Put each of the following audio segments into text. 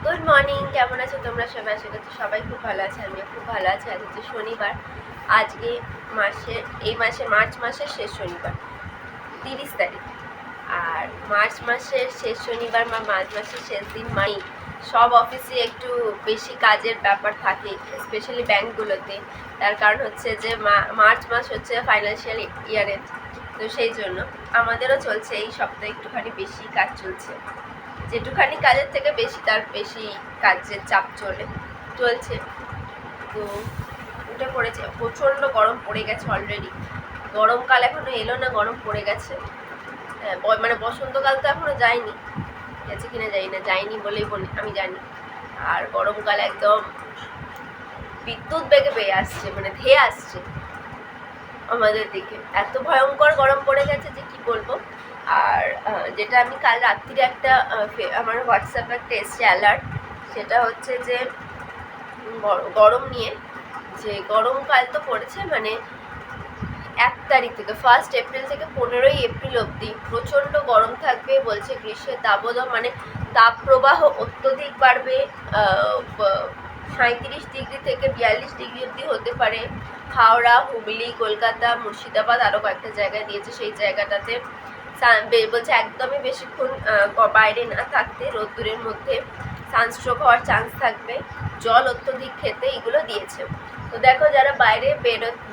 Good morning, কেমন আছো তোমরা সবাই? আশা করছি সবাই খুব ভালো আছে, আমিও খুব ভালো আছি। আজ হচ্ছে শনিবার, আজকে মার্চ মাসের শেষ শনিবার, 30 তারিখ। আর মার্চ মাসের শেষ শনিবার বা মার্চ মাসের শেষ দিন মানে সব অফিসে একটু বেশি কাজের ব্যাপার থাকে, স্পেশালি ব্যাঙ্কগুলোতে। তার কারণ হচ্ছে যে মার্চ মাস হচ্ছে ফাইন্যান্সিয়াল ইয়ারের, তো সেই জন্য আমাদেরও চলছে এই সপ্তাহে একটুখানি বেশি কাজ চলছে। যেটুখানি কাজের থেকে বেশি তার বেশি কাজের চাপ চলছে। তো উঠে পড়েছে, প্রচণ্ড গরম পড়ে গেছে অলরেডি। গরমকাল এখনো এলো না, গরম পড়ে গেছে। মানে বসন্তকাল তো এখনো যায়নি, গেছে কিনা যাই না, যায়নি বলেই আমি জানি। আর গরমকাল একদম বিদ্যুৎ বেগে বেয়ে আসছে, মানে ধেয়ে আসছে আমাদের দিকে। এত ভয়ঙ্কর গরম পড়ে গেছে যে কি বলবো। আর যেটা আমি কাল রাত্রিরে একটা আমার হোয়াটসঅ্যাপে একটা এসছে অ্যালার্ট, সেটা হচ্ছে যে গরম নিয়ে, যে গরমকাল তো পড়েছে মানে 1 তারিখ থেকে 1 এপ্রিল থেকে 15 এপ্রিল অবধি প্রচণ্ড গরম থাকবে বলছে। গ্রীষ্মের দাবদাহ মানে তাপপ্রবাহ অত্যধিক বাড়বে, 37 ডিগ্রি থেকে 42 ডিগ্রি অবধি হতে পারে। হাওড়া, হুগলি, কলকাতা, মুর্শিদাবাদ আরও কয়েকটা জায়গায় দিয়েছে। সেই জায়গাটাতে বলছে একদমই বেশিক্ষণ বাইরে না থাকতে, রোদ্দুরের মধ্যে। সানস্ট্রোক হওয়ার চান্স থাকবে, জল অত্যধিক খেতে, এগুলো দিয়েছে। তো দেখো, যারা বাইরে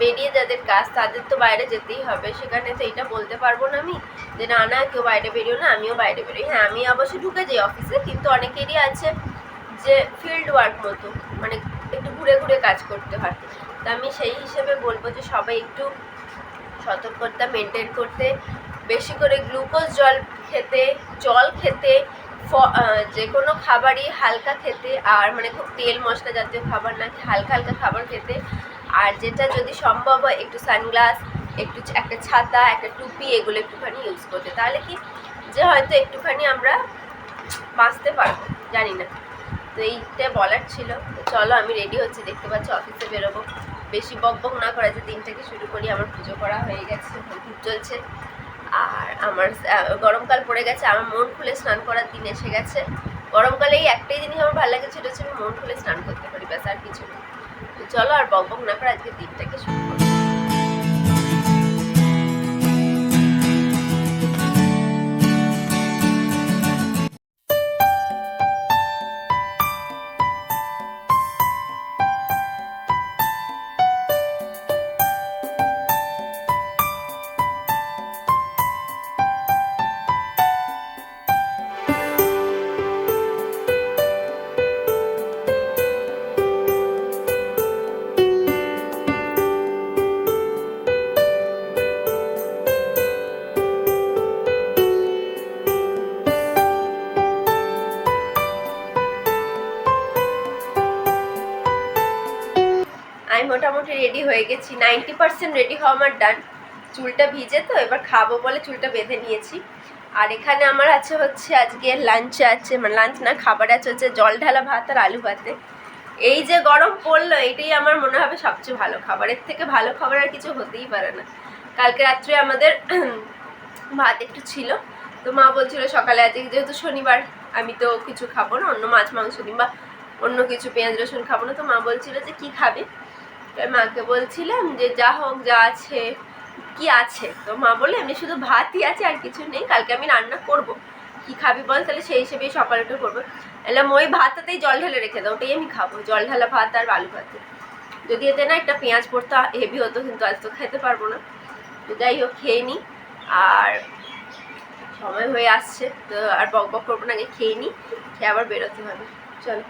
বেরিয়ে যাদের কাজ, তাদের তো বাইরে যেতেই হবে। সেখানে তো এটা বলতে পারবো না আমি যে না না কেউ বাইরে বেরিও না, আমিও বাইরে বেরোই। হ্যাঁ, আমি অবশ্যই ঢুকে যাই অফিসে, কিন্তু অনেকেরই আছে যে ফিল্ড ওয়ার্ক মতো, মানে একটু ঘুরে ঘুরে কাজ করতে হয়। তো আমি সেই হিসেবে বলবো যে সবাই একটু সতর্কতা মেনটেন করতে, বেশি করে গ্লুকোজ জল খেতে, যে কোনো খাবারই হালকা খেতে, আর মানে খুব তেল মশলা জাতীয় খাবার না, হালকা হালকা খাবার খেতে। আর যেটা যদি সম্ভব হয় একটু সানগ্লাস, একটু একটা ছাতা, একটা টুপি, এগুলো একটুখানি ইউজ করতে। তাহলে কি যে হয়তো একটুখানি আমরা বাঁচতে পারবো, জানি না। তো এইটা বলার ছিল। তো চলো, আমি রেডি হচ্ছি, দেখতে পাচ্ছি অফিসে বেরোবো। বেশি বকবক না করা, যে দিনটাকে শুরু করি। আমার পুজো করা হয়ে গেছে, ধূপ চলছে। আর আমার গরমকাল পড়ে গেছে, আমার মন খুলে স্নান করার দিন এসে গেছে। গরমকালে এই একটাই জিনিস আমার ভালো লাগে, সেটা হচ্ছে আমি মন খুলে স্নান করতে পারি, ব্যাস, আর কিছু না। তো চলো, আর বকবক না করে আজকে দিনটাকে শুরু করি। আমি মোটামুটি রেডি হয়ে গেছি, 90% রেডি হওয়া আমার ডান। চুলটা ভিজে, তো এবার খাবো বলে চুলটা বেঁধে নিয়েছি। আর এখানে আমার হচ্ছে আজকে লাঞ্চে আছে, মানে লাঞ্চ না, খাবার আছে হচ্ছে জল ঢালা ভাত আর আলু ভাতে। এই যে গরম পড়লো, এটাই আমার মনে হবে সবচেয়ে ভালো খাবার। এর থেকে ভালো খাবার আর কিছু হতেই পারে না। কালকে রাত্রে আমাদের ভাত একটু ছিল, তো মা বলছিল সকালে আজকে যেহেতু শনিবার, আমি তো কিছু খাবো না, অন্য মাছ মাংস কিংবা অন্য কিছু পেঁয়াজ রসুন খাবো না। তো মা বলছিল যে কি খাবে, মাকে বলছিলাম যে যা হোক, যা আছে কি আছে। তো মা বলে এমনি শুধু ভাতই আছে, আর কিছু নেই, কালকে আমি রান্না করব, কি খাবি বল, তাহলে সেই হিসেবেই সকালে একটু করবো। এলাম ওই ভাতটাতেই জল ঢেলে রেখে দাও, ওটাই আমি খাবো, জল ঢালা ভাত আর আলু ভাতে। যদি এতে না একটা পেঁয়াজ পড়তো হেভি হতো, কিন্তু আজ তো খেতে পারবো না। তো যাই হোক, খেয়ে নিই। আর সময় হয়ে আসছে, তো আর বক বক করবো না, আগে খেয়ে নিই, খেয়ে আবার বেরোতে হবে। চলো।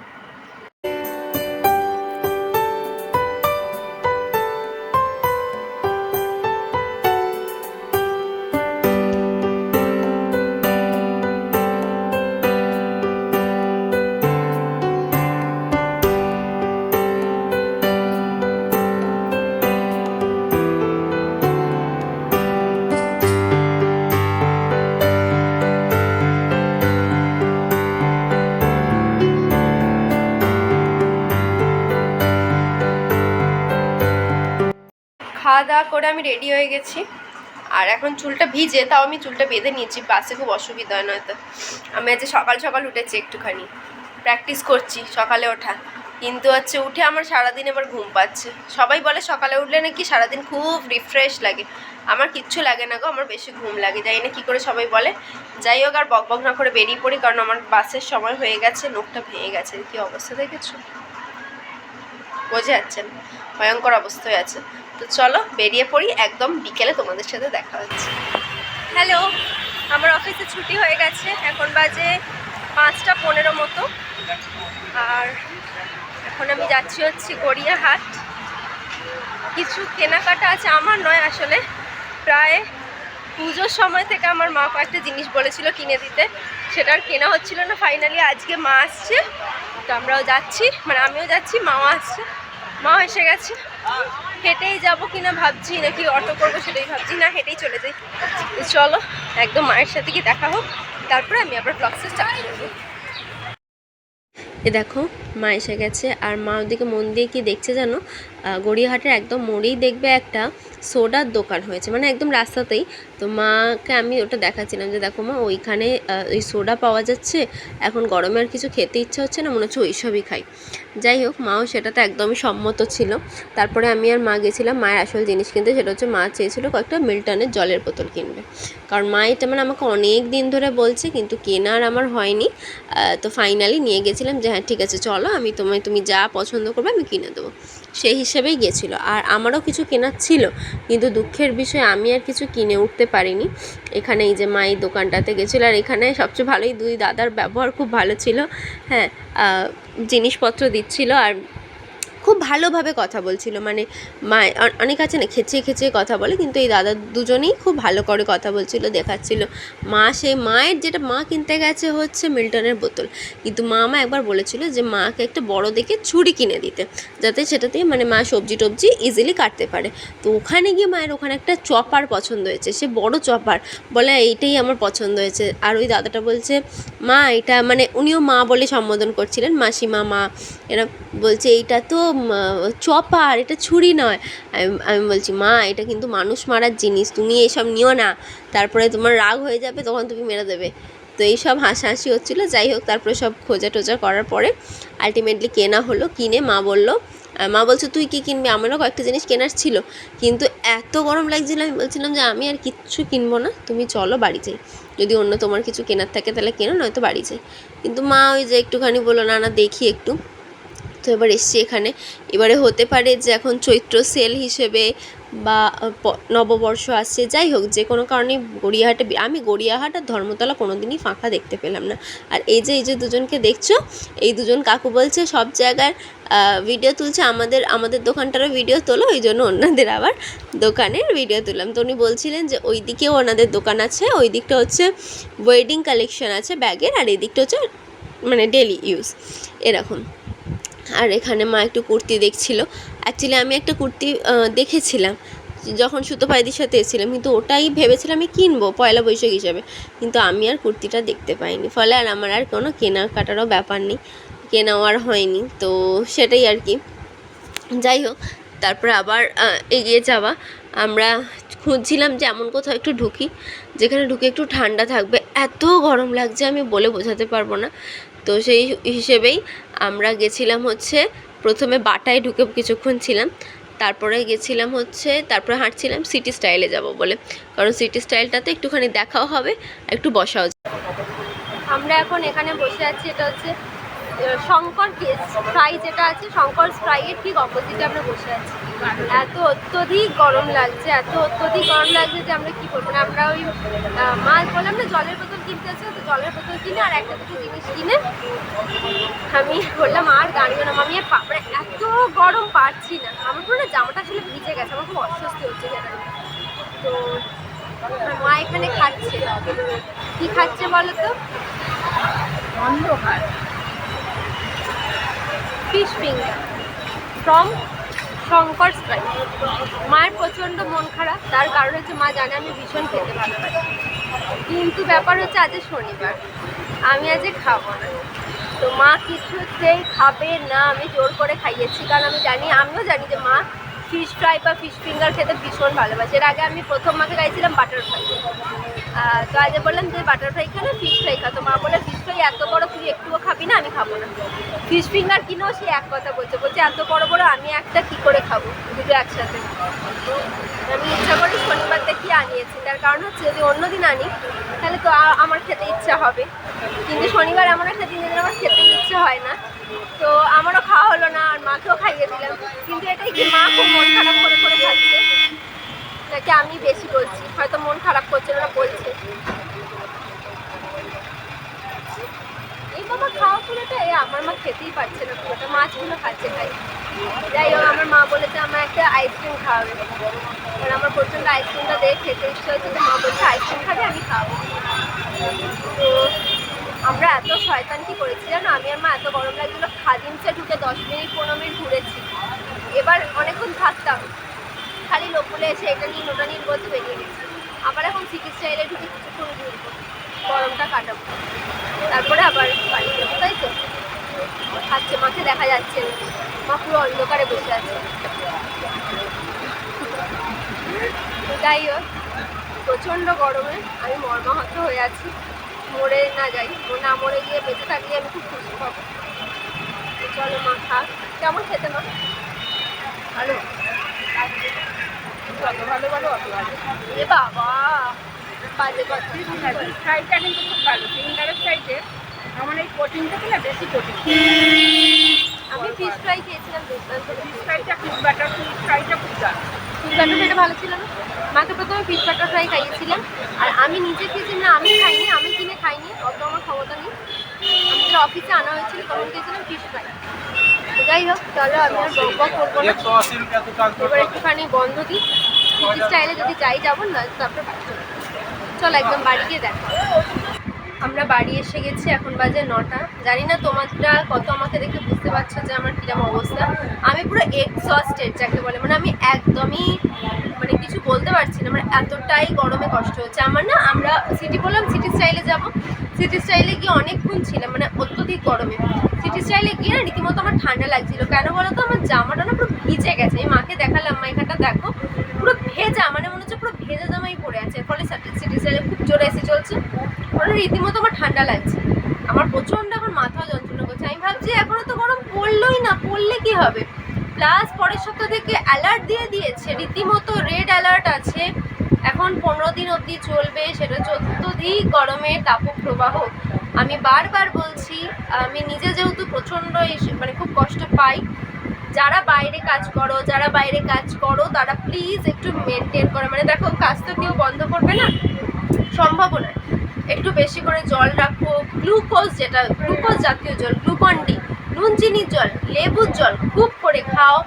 খাওয়া দাওয়া করে আমি রেডি হয়ে গেছি, আর এখন চুলটা ভিজে, তাও আমি চুলটা বেঁধে নিয়েছি, বাসে খুব অসুবিধা হয়, নয়তো আমি আজ সকাল সকাল উঠেছি একটুখানি। প্র্যাকটিস করছি সকালে ওঠা, কিন্তু হচ্ছে উঠে আমার সারাদিন এবার ঘুম পাচ্ছে। সবাই বলে সকালে উঠলে নাকি সারাদিন খুব রিফ্রেশ লাগে, আমার কিচ্ছু লাগে না গো, আমার বেশি ঘুম লাগে, জানি না কী করে সবাই বলে। যাই হোক, আর বকবক না করে বেরিয়ে পড়ি, কারণ আমার বাসের সময় হয়ে গেছে, নখটা ভেঙে গেছে, কী অবস্থা দেখেছো, বোঝা যাচ্ছে না, ভয়ঙ্কর অবস্থায় আছে। তো চলো বেরিয়ে পড়ি, একদম বিকেলে তোমাদের সাথে দেখা হচ্ছে। হ্যালো, আমার অফিসে ছুটি হয়ে গেছে, এখন বাজে 5টা 15 মতো, আর এখন আমি যাচ্ছি হচ্ছে গড়িয়াহাট। কিছু কেনাকাটা আছে, আমার নয় আসলে, প্রায় পুজোর সময় থেকে আমার মা কয়েকটা জিনিস বলেছিল কিনে দিতে, সেটা আর কেনা হচ্ছিল না। ফাইনালি আজকে মা আসছে, তো আমরাও যাচ্ছি, মানে আমিও যাচ্ছি, মাও আসছে। মাও এসে গেছে, হেঁটেই যাবো কিনা ভাবছি, নাকি অটো করবো সেটাই ভাবছি, না হেঁটেই চলে যাই। তো চলো একদম মায়ের সাথে কি দেখা হোক, তারপরে আমি আবার ব্লগসে স্টার্ট করবো। এ দেখো মা এসে গেছে, আর মা ওদিকে মন দিয়ে কি দেখছে জানো, গড়িয়াহাটের একদম মোড়েই দেখবে একটা সোডার দোকান হয়েছে, মানে একদম রাস্তাতেই। তো মাকে আমি ওটা দেখাচ্ছিলাম যে দেখো মা, ওইখানে ওই সোডা পাওয়া যাচ্ছে, এখন গরমে আর কিছু খেতে ইচ্ছা হচ্ছে না, মনে হচ্ছে ওইসবই খাই। যাই হোক, মাও সেটাতে একদমই সম্মত ছিল। তারপরে আমি আর মা গেছিলাম মায়ের আসল জিনিস কিনতে, সেটা হচ্ছে মা চেয়েছিল কয়েকটা মিল্টনের জলের বোতল কিনবে, কারণ মা এটা মানে আমাকে অনেক দিন ধরে বলছে, কিন্তু কেনার আমার হয়নি। তো ফাইনালি নিয়ে গেছিলাম যে হ্যাঁ ঠিক আছে চলো, আমি তুমি যা পছন্দ করবে আমি কিনে দেবো, সেই হিসেবেই গেছিলো। আর আমারও কিছু কেনার ছিল, কিন্তু দুঃখের বিষয় আমি আর কিছু কিনে উঠতে পারিনি। এখানে এই যে মা এই দোকানটাতে গেছিলো, আর এখানে সবচেয়ে ভালোই দুই দাদার ব্যবহার খুব ভালো ছিল। হ্যাঁ, জিনিসপত্র দিচ্ছিল, আর খুব ভালোভাবে কথা বলছিল, মানে মা অনেক আছে না খেঁচিয়ে খেঁচিয়ে কথা বলে, কিন্তু এই দাদা দুজনেই খুব ভালো করে কথা বলছিল, দেখাচ্ছিল। মা সেই মায়ের যেটা মা কিনতে গেছে হচ্ছে মিল্টনের বোতল, কিন্তু মা একবার বলেছিল যে মাকে একটা বড় দেখে ছুরি কিনে দিতে, যাতে সেটাতে মানে মা সবজি টবজি ইজিলি কাটতে পারে। তো ওখানে গিয়ে মায়ের ওখানে একটা চপার পছন্দ হয়েছে, সে বড় চপার, বলে এইটাই আমার পছন্দ হয়েছে। আর ওই দাদাটা বলছে মা এটা, মানে উনিও মা বলে সম্বোধন করছিলেন, মাসিমা মা, এরা বলছে এইটা তো চপার, এটা ছুরি নয়। আমি বলছি মা এটা কিন্তু মানুষ মারার জিনিস, তুমি এসব নিও না, তারপরে তোমার রাগ হয়ে যাবে, তখন তুমি মেরে দেবে। তো এইসব হাসাহাসি হচ্ছিলো। যাই হোক, তারপরে সব খোঁজা টোজা করার পরে আলটিমেটলি কেনা হলো। কিনে মা বলছে তুই কী কিনবি, আমারও কয়েকটা জিনিস কেনার ছিল, কিন্তু এত গরম লাগছিল, আমি বলছিলাম যে আমি আর কিচ্ছু কিনবো না, তুমি চলো বাড়ি যাই, যদি অন্য তোমার কিছু কেনার থাকে তাহলে কেনো, নয়তো বাড়ি যাই। কিন্তু মা ওই যে একটুখানি বললো না না দেখি একটু। তো এবার এসছি এখানে, এবারে হতে পারে যে এখন চৈত্র সেল হিসেবে বা নববর্ষ আসছে, যাই হোক যে কোনো কারণে আমি গড়িয়াহাট আর ধর্মতলা কোনো দিনই ফাঁকা দেখতে পেলাম না। আর এই যে দুজনকে দেখছো, এই দুজন কাকু বলছে সব জায়গার ভিডিও তুলছে, আমাদের দোকানটারও ভিডিও তোলো, ওই জন্য ওনাদের আবার দোকানের ভিডিও তুললাম। তো উনি বলছিলেন যে ওই দিকেও ওনাদের দোকান আছে, ওই দিকটা হচ্ছে ওয়েডিং কালেকশন আছে ব্যাগের, আর এই দিকটা হচ্ছে মানে ডেলি ইউজ এরকম। আর এখানে মা একটু কুর্তি দেখছিল। অ্যাকচুয়ালি আমি একটা কুর্তি দেখেছিলাম যখন সুতোপাইদির সাথে এসেছিলাম, কিন্তু ওটাই ভেবেছিলাম আমি কিনবো পয়লা বৈশাখ হিসাবে, কিন্তু আমি আর কুর্তিটা দেখতে পাইনি, ফলে আর আমার আর কোনো কেনাকাটারও ব্যাপার নেই, কেনাও আর হয়নি। তো সেটাই আর কি। যাই হোক, তারপরে আবার এগিয়ে যাওয়া, আমরা খুঁজছিলাম যে এমন কোথাও একটু ঢুকি যেখানে ঢুকে একটু ঠান্ডা থাকবে, এত গরম লাগছে আমি বলে বোঝাতে পারবো না। তো সেই হিসেবেই আমরা গেছিলাম হচ্ছে, প্রথমে বাটায় ঢুকে কিছুক্ষণ ছিলাম, তারপরে তারপরে হাঁটছিলাম সিটি স্টাইলে যাব বলে, কারণ সিটি স্টাইলটাতে একটুখানি দেখাও হবে, একটু বসাও। আমরা এখন এখানে বসে আছি, এটা হচ্ছে শঙ্কর ফ্রাই যেটা আছে, শঙ্কর ফ্রাইয়ের ঠিক অপোজিটে আমরা বসে আছি। অত্যধিক গরম লাগছে যে আমরা কী করবো না, আমরা ওই মাছ বললাম না জলের বোতল কিনতে আছে, তো জলের বোতল কিনে আর একটা দুটো জিনিস কিনে আমি বললাম আর দাঁড়িয়ে না, আমি আর মানে এত গরম পারছি না, আমার পুরো না জামাটা আসলে ভিজে গেছে, আমার খুব অস্বস্তি হচ্ছে যেটা। তো মা এখানে খাচ্ছে, কি খাচ্ছে বলো তো, অন্ধকার fish finger from Shankar fry. মায়ের প্রচণ্ড মন খারাপ, তার কারণ হচ্ছে মা জানে আমি ভীষণ খেতে ভালোবাসি, কিন্তু ব্যাপার হচ্ছে আজ শনিবার, আমি আজ খাবো না। তো মা কিছুতেই খাবে না, আমি জোর করে খাইয়েছি, কারণ আমিও জানি যে মা ফিশ ফ্রাই বা ফিশ ফিঙ্গার খেতে ভীষণ ভালোবাসে। এর আগে আমি প্রথম মাকে খাইছিলাম বাটার ফ্রাই, তো আজ বললাম যে বাটার ফ্রাই খেলে ফিশ ফ্রাই খা, তো মা বলে ফিশ ফ্রাই এত বড় তুই একটুও খাবি না, আমি খাবো না। ফিশ ফিঙ্গার কিনেও সে এক কথা বলছে, বলছে এত বড় বড় আমি একটা কি করে খাবো দুটো একসাথে। আমি ইচ্ছা করি শনিবার দেখি আনিয়েছি, তার কারণ হচ্ছে যদি অন্যদিন আনি তাহলে তো আমার খেতে ইচ্ছা হবে, কিন্তু শনিবার এমন একটা দিন যেদিন আমার খেতে ইচ্ছে হয় না, তো আমারও খাওয়া হলো না আর মাকেও খাইয়ে দিলাম। কিন্তু এটাই কি মা খুব মন খারাপ করে করে খাচ্ছে, নাকি আমি বেশি বলছি, হয়তো মন খারাপ করছে ওরা বলছে। এই বাবা খাওয়া পুরোটা আমার মা খেতেই পারছে না, পুরোটা মাছগুলো খাচ্ছে খাই। যাই হোক আমার মা বলেছে আমার একটা আইসক্রিম খাওয়াবে, কারণ আমার প্রচণ্ড আইসক্রিমটা দেখে খেতে ইচ্ছে হচ্ছে, তো মা বলছে আইসক্রিম খাবে আমি খাবো। তো আমরা এত শয়তান কি করেছি জানো, আমি আর মা এত গরম লাগছিলো খাদিমসে ঢুকে 10 মিনিট 15 মিনিট ঘুরেছি। এবার অনেকক্ষণ থাকতাম, খালি লোকগুলো এসে এটা নিয়ে ওটা নিয়ে বলতে বেরিয়ে গেছি। আবার এখন সিটি স্টাইলে ঢুকে কিছুক্ষণ ঘুরবো, গরমটা কাটাবো, তারপরে আবার বাড়ি যাবো। তাই তো খাচ্ছে, মাকে দেখা যাচ্ছে মা পুরো অন্ধকারে বসে আছে। যাই হোক প্রচণ্ড গরমে আমি মর্মাহত হয়ে আছি, মরে না যাই, না মরে গিয়ে বেঁচে থাকলে আমি খুব খুশি পাবো। চলো মা খাক। কেমন খেতে মা? ভালো, যত ভালো ভালো অত ভালো। এ বাবা বাজে কথা। ফ্রাইটা কিন্তু খুব ভালো, ফিঙ্গারের ফ্রাইতে আমার এই প্রোটিনটা কিনা বেশি প্রোটিন। আমি ফিশ ফ্রাই খেয়েছিলাম, ফিশ ফ্রাইটা ফিশ বাটার ফিশ ফ্রাইটা খুব দাম। ফিশ বাটার ফ্রাইটা ভালো ছিল না? মাকে প্রথমে ফিশ বাটার ফ্রাই খাইয়েছিলাম, আর আমি নিজে খেয়েছিলাম না, আমি খাইনি, আমি কিনে খাইনি, অত আমার ক্ষমতা নেই। আমাদের অফিসে আনা হয়েছিল তখন খেয়েছিলাম ফিশ ফ্রাই। যাই হোক তাহলে আমি আর বক করবো না, এবার একটুখানি বন্ধ দিই, সিটি স্টাইলে যদি যাই যাবো না তারপরে বাড়ি চলে যাবো। চলো একদম বাড়ি গিয়ে দেখো। আমরা বাড়ি এসে গেছি, এখন বাজে 9টা। জানি না তোমরা কত আমাকে দেখে বুঝতে পারছো যে আমার কিরকম অবস্থা। আমি পুরো এক্সস্টেড যাকে বলে, মানে আমি একদমই মানে কিছু বলতে পারছি না, মানে এতটাই গরমে কষ্ট হচ্ছে আমার। না আমরা সিটি বললাম সিটি স্টাইলে যাব, সিটি স্টাইলে গিয়ে অনেকক্ষণ ছিলাম, মানে অত্যধিক গরমে সিটি স্টাইলে গিয়ে না রীতিমতো আমার ঠান্ডা লাগছিল। কেন বলো তো, আমার জামাটা না পুরো ভিজে গেছে। আমি মাকে দেখালাম, মা এখানটা দেখো পুরো ভেজা, মানে মনে হচ্ছে পুরো ভেজা জামাই পড়ে আছে। ফলে সিটি স্টাইলে খুব জোরে এসে চলছে, ফলে রীতিমতো আমার ঠান্ডা লাগছে, আমার প্রচণ্ড এখন মাথা যন্ত্রণা করছে। আমি ভাবছি এখনো তো গরম পড়লোই না, পড়লে কি হবে। প্লাস পরের সপ্তাহ থেকে অ্যালার্ট দিয়ে দিয়েছে, রীতিমতো রেড অ্যালার্ট আছে এখন 15 দিন অবধি চলবে, সেটা অত্যধিক গরমের তাপপ্রবাহ। আমি বারবার বলছি, আমি নিজে যেহেতু প্রচণ্ড মানে খুব কষ্ট পাই, যারা বাইরে কাজ করো তারা প্লিজ একটু মেনটেন করো। মানে দেখো কাজ তো কেউ বন্ধ করবে না, সম্ভব নয়। একটু বেশি করে জল রাখো, গ্লুকোজ যেটা গ্লুকোজ জাতীয় জল, গ্লুকন ডি, নুন চিনির জল, লেবুর জল খুব করে খাও।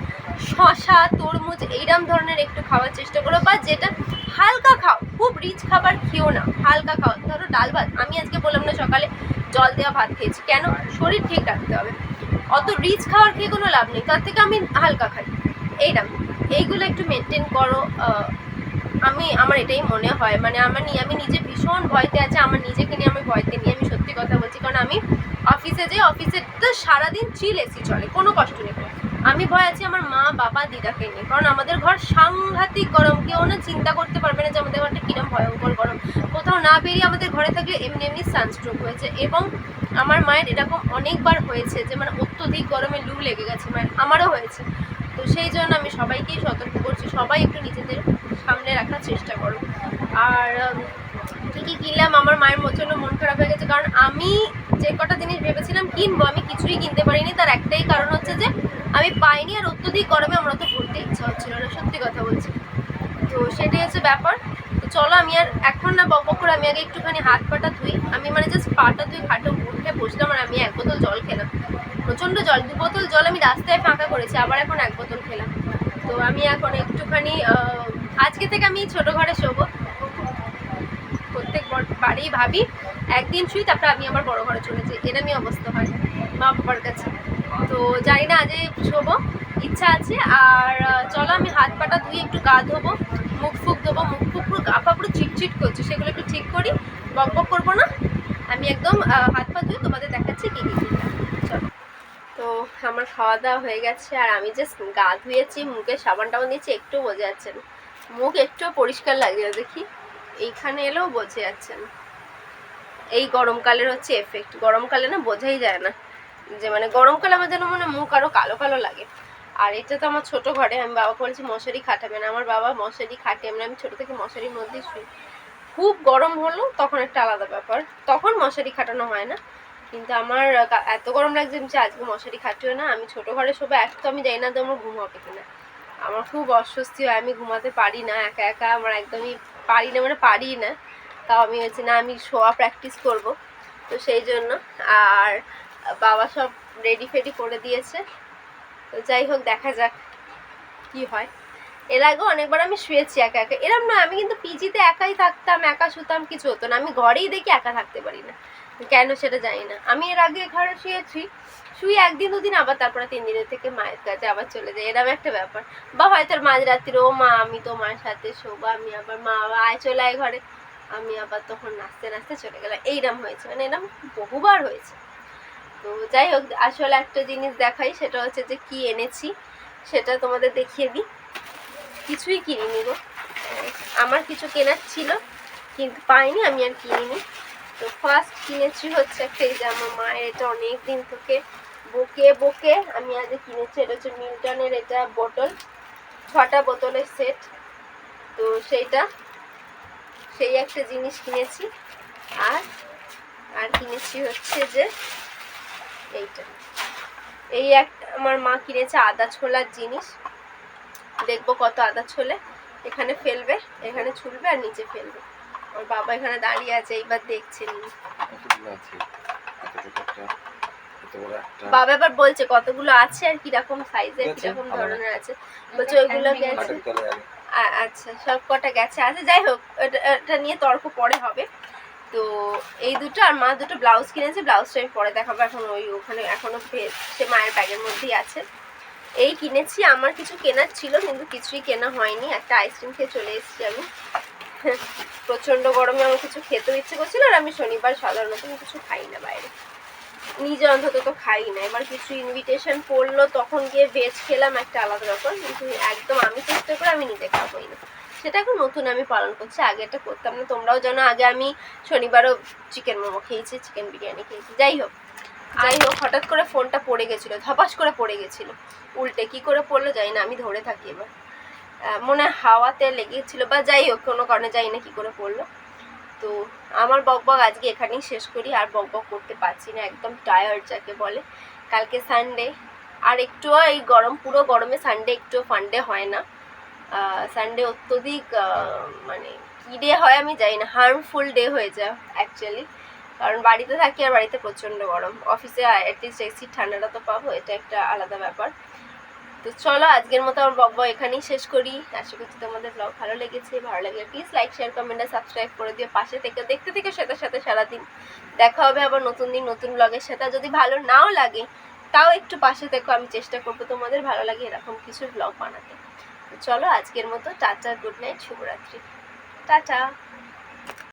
শশা তরমুজ এইরকম ধরনের একটু খাওয়ার চেষ্টা করো, বা যেটা হালকা খাও, খুব রিচ খাবার খেও না, হালকা খাও। ধরো ডাল ভাত, আমি আজকে বললাম না সকালে জল দেওয়া ভাত খেয়েছি, কেন? শরীর ঠিক রাখতে হবে। অত রিচ খাওয়ার খেয়ে কোনো লাভ নেই, তার থেকে আমি হালকা খাই। এইগুলো একটু মেনটেন করো। আমার এটাই মনে হয়, মানে আমি নিজে ভীষণ ভয়তে আছি, আমার নিজেকে নিয়ে আমি ভয়তে নিয়ে, আমি সত্যি কথা বলছি। কারণ আমি অফিসে যাই, অফিসে তো সারাদিন চিল এসি চলে, কোনো কষ্ট নেই। আমি ভয় আছি আমার মা বাবা দিদাকে নিয়ে, কারণ আমাদের ঘর সাংঘাতিক গরম, কেউ না চিন্তা করতে পারবে না যে আমাদের ঘরটা কিরম ভয়ঙ্কর গরম। কোথাও না বেরিয়ে আমাদের ঘরে থাকলে এমনি সানস্ট্রোক হয়েছে, এবং আমার মায়ের এরকম অনেকবার হয়েছে যে মানে অত্যধিক গরমে লু লেগে গেছে মায়ের, আমারও হয়েছে। তো সেই জন্য আমি সবাইকেই সতর্ক করছি, সবাই একটু নিজেদের সামনে রাখার চেষ্টা করো। আর ঠিকই কিনলাম, আমার মায়ের প্রচণ্ড মন খারাপ হয়ে গেছে, কারণ আমি যে কটা জিনিস ভেবেছিলাম কিনবো আমি কিছুই কিনতে পারিনি। তার একটাই কারণ হচ্ছে যে আমি পাইনি, আর অত্যধিক গরমে আমার অত ঘুরতে ইচ্ছা হচ্ছিল না, সত্যি কথা বলছি। তো সেটাই হচ্ছে ব্যাপার। তো চলো আমি আর এখন না বক করে, আমি আগে একটুখানি হাত পাটা ধুই। আমি মানে জাস্ট পাটা ধুই, খাটে উঠে বসলাম, আর আমি 1 বোতল জল খেলাম, প্রচণ্ড জল, 2 বোতল জল আমি রাস্তায় ফাঁকা করেছি, আবার এখন 1 বোতল খেলাম। তো আমি এখন একটুখানি আজকে থেকে আমি ছোটো ঘরে শোবো, প্রত্যেক বাড়িই ভাবি একদিন শুই, তারপরে আমি আমার বড় ঘরে চলে যাই, এরকমই অবস্থা হয় মা বাবার কাছে। তো জানি না আজকে শোবো, ইচ্ছা আছে। আর চলো আমি হাত পাটা ধুয়ে একটু গা ধোবো, মুখ ফুক ধোবো, মুখ ফুক পুরো গা পা পুরো চিটচিট করছে, সেগুলো একটু ঠিক করি, বক বক করবো না। আমি একদম হাত পা ধুয়ে তোমাদের দেখাচ্ছি কী কী কিনলাম। চলো। তো আমার খাওয়া দাওয়া হয়ে গেছে, আর আমি জাস্ট গা ধুয়েছি, মুখে সাবান টাবান দিয়েছি, একটু বোঝা যাচ্ছে না, মুখ একটু পরিষ্কার লাগছে না, দেখি এইখানে এলেও বোঝা যাচ্ছে না। এই গরমকালের হচ্ছে এফেক্ট, গরমকালে না বোঝাই যায় না যে মানে গরমকালে আমার যেন মনে মুখ আরো কালো কালো লাগে। আর এটা তো আমার ছোট ঘরে, আমি বাবা বলছি মশারি খাটাবে না, আমার বাবা মশারি খাটে, মানে আমি ছোট থেকে মশারির মধ্যেই শুই। খুব গরম হলো তখন একটা আলাদা ব্যাপার, তখন মশারি খাটানো হয় না। কিন্তু আমার এত গরম লাগছে যে আজকে মশারি খাটিও না, আমি ছোট ঘরে শোবো। এক তো আমি জানি না তো আমার ঘুম হবে কিনা, আমার খুব অস্বস্তি হয়, আমি ঘুমাতে পারি না একা একা, আমার একদমই পারি না, মানে পারি না। তাও আমি হচ্ছে না, আমি শোয়া প্র্যাকটিস করব, তো সেই জন্য। আর বাবা সব রেডি ফেডি করে দিয়েছে, তো যাই হোক দেখা যাক কি হয়। এর আগেও অনেকবার আমি শুয়েছি একা একা, এরম নয় আমি কিন্তু পিজিতে একাই থাকতাম, একা শুতাম, কিছু হতো না। আমি ঘরেই দেখি একা থাকতে পারি না, কেন সেটা জানি না। আমি এর আগে ঘরে শুয়েছি, শুই একদিন দুদিন, আবার তারপরে 3 দিনের থেকে মায়ের কাছে আবার চলে যাই, এরকম একটা ব্যাপার। বা হয়তো মাঝরাত্রিরে ও মা আমি তোমার সাথে শোবো, আমি আবার মা আবার আয় চলে আয় ঘরে, আমি আবার তখন নাচতে নাচতে চলে গেলাম, এইরকম হয়েছে, মানে এরকম বহুবার হয়েছে। তো যাই হোক, আসলে একটা জিনিস দেখাই, সেটা হচ্ছে যে কি এনেছি সেটা তোমাদের দেখিয়ে দিই। কিছুই কিনিনি গো, আমার কিছু কেনার ছিল কিন্তু পাইনি, আমি আর কিনিনি। তো ফার্স্ট কিনেছি হচ্ছে একটা, এই যে আমার মায়ের এটা অনেক দিন থেকে বকে বকে আমি আজ কিনেছি, এটা হচ্ছে মিল্টনের, এটা বোতল, 6টা বোতলের সেট। তো সেইটা, সেই একটা জিনিস কিনেছি। আর আর কিনেছি হচ্ছে যে এইটা, এই একটা আমার মা কিনেছে আদা ছোলার জিনিস, দেখবো কত আদা ছোলে, এখানে ফেলবে, এখানে ছুলবে আর নিচে ফেলবে। আমার বাবা এখানে দাঁড়িয়ে আছে, এইবার দেখছেন। বাবা এবার বলছে কতগুলো আছে আর কিরকম সাইজের, কিরকম ধরনের আছে, বলছে ওইগুলো গেছে। আচ্ছা, সব কটা গেছে আছে, যাই হোক এটা নিয়ে তর্ক পরে হবে। তো এই দুটো, আর মা দুটো ব্লাউজ কিনেছে, ব্লাউজটা আমি পরে দেখাবো, এখন ওই ওখানে এখনো সে মায়ের ব্যাগের মধ্যেই আছে। এই কিনেছি, আমার কিছু কেনার ছিল কিন্তু কিছুই কেনা হয়নি। একটা আইসক্রিম খেয়ে চলে এসেছি আমি, প্রচণ্ড গরমে আমার কিছু খেতেও ইচ্ছে করছিল, আর আমি শনিবার সাধারণত কিছু খাই না বাইরে, নিজে অন্তত তো খাই না। এবার কিছু ইনভিটেশন পড়লো তখন গিয়ে ভেজ খেলাম, একটা আলাদা ব্যাপার, কিন্তু একদম আমি চেষ্টা করে আমি নিজে খাবোই না, সেটা এখন নতুন আমি পালন করছি, আগে এটা করতাম না, তোমরাও জানো। আগে আমি শনিবারও চিকেন মোমো খেয়েছি, চিকেন বিরিয়ানি খেয়েছি। যাই হোক হঠাৎ করে ফোনটা পড়ে গেছিলো, ধপাস করে পড়ে গেছিলো, উল্টে কি করে পড়লো জানি না, আমি ধরে থাকি এবার, মনে হয় হাওয়াতে লেগেছিলো বা যাই হোক কোনো কারণে জানি না কি করে পড়লো। তো আমার বকবক আজকে এখানেই শেষ করি, আর বকবক করতে পারছি না, একদম টায়ার্ড যাকে বলে। কালকে সানডে, আর একটুও এই গরম, পুরো গরমে সানডে একটুও ফান্ডে হয় না। সানডে অত্যধিক মানে কী ডে হয় আমি জানি না, হার্মফুল ডে হয়ে যায় অ্যাকচুয়ালি, কারণ বাড়িতে থাকি আর বাড়িতে প্রচণ্ড গরম, অফিসে অ্যাটলিস্ট এসি ঠান্ডাটা তো পাবো, এটা একটা আলাদা ব্যাপার। তো চলো আজকের মতো আমার বকবক এখানেই শেষ করি। আশা করছি তোমাদের ব্লগ ভালো লেগেছে, ভালো লাগলে প্লিজ লাইক শেয়ার কমেন্ট আর সাবস্ক্রাইব করে দিও, পাশে থেকে দেখতে থেকে সাথে সাথে সারাদিন। দেখা হবে আবার নতুন দিন নতুন ব্লগের সাথে, যদি ভালো নাও লাগে তাও একটু পাশে থেকো, আমি চেষ্টা করবো তোমাদের ভালো লাগে এরকম কিছু ব্লগ বানাতে। তো চলো আজকের মতো টাটা, গুড নাইট, শুভরাত্রি, টাটা।